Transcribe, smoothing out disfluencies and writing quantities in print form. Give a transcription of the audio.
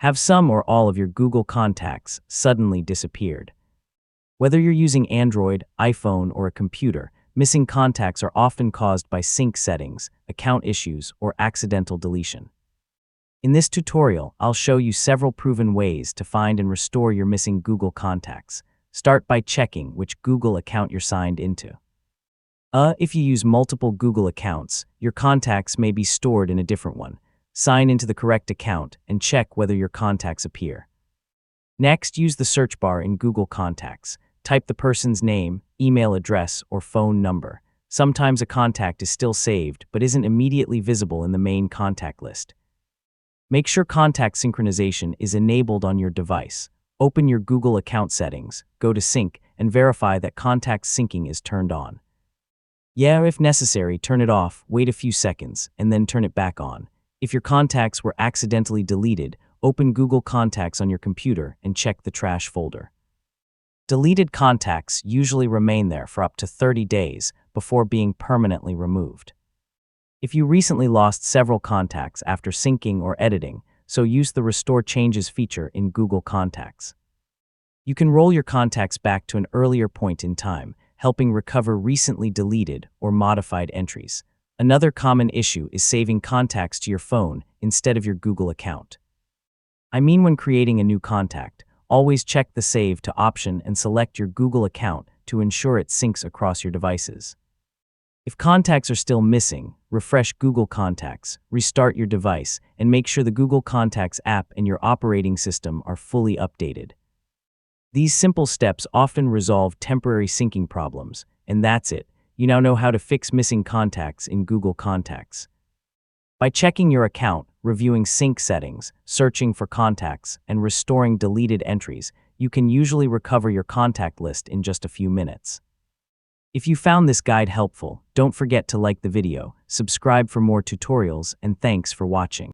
Have some or all of your Google contacts suddenly disappeared? Whether you're using Android, iPhone, or a computer, missing contacts are often caused by sync settings, account issues, or accidental deletion. In this tutorial, I'll show you several proven ways to find and restore your missing Google contacts. Start by checking which Google account you're signed into. If you use multiple Google accounts, your contacts may be stored in a different one. Sign into the correct account and check whether your contacts appear. Next, use the search bar in Google Contacts. Type the person's name, email address, or phone number. Sometimes a contact is still saved but isn't immediately visible in the main contact list. Make sure contact synchronization is enabled on your device. Open your Google account settings, go to Sync, and verify that contact syncing is turned on. If necessary, turn it off, wait a few seconds, and then turn it back on. If your contacts were accidentally deleted, open Google Contacts on your computer and check the trash folder. Deleted contacts usually remain there for up to 30 days before being permanently removed. If you recently lost several contacts after syncing or editing, so use the Restore Changes feature in Google Contacts. You can roll your contacts back to an earlier point in time, helping recover recently deleted or modified entries. Another common issue is saving contacts to your phone instead of your Google account. When creating a new contact, always check the Save to option and select your Google account to ensure it syncs across your devices. If contacts are still missing, refresh Google Contacts, restart your device, and make sure the Google Contacts app and your operating system are fully updated. These simple steps often resolve temporary syncing problems, and that's it. You now know how to fix missing contacts in Google Contacts. By checking your account, reviewing sync settings, searching for contacts, and restoring deleted entries, you can usually recover your contact list in just a few minutes. If you found this guide helpful, don't forget to like the video, subscribe for more tutorials, and thanks for watching.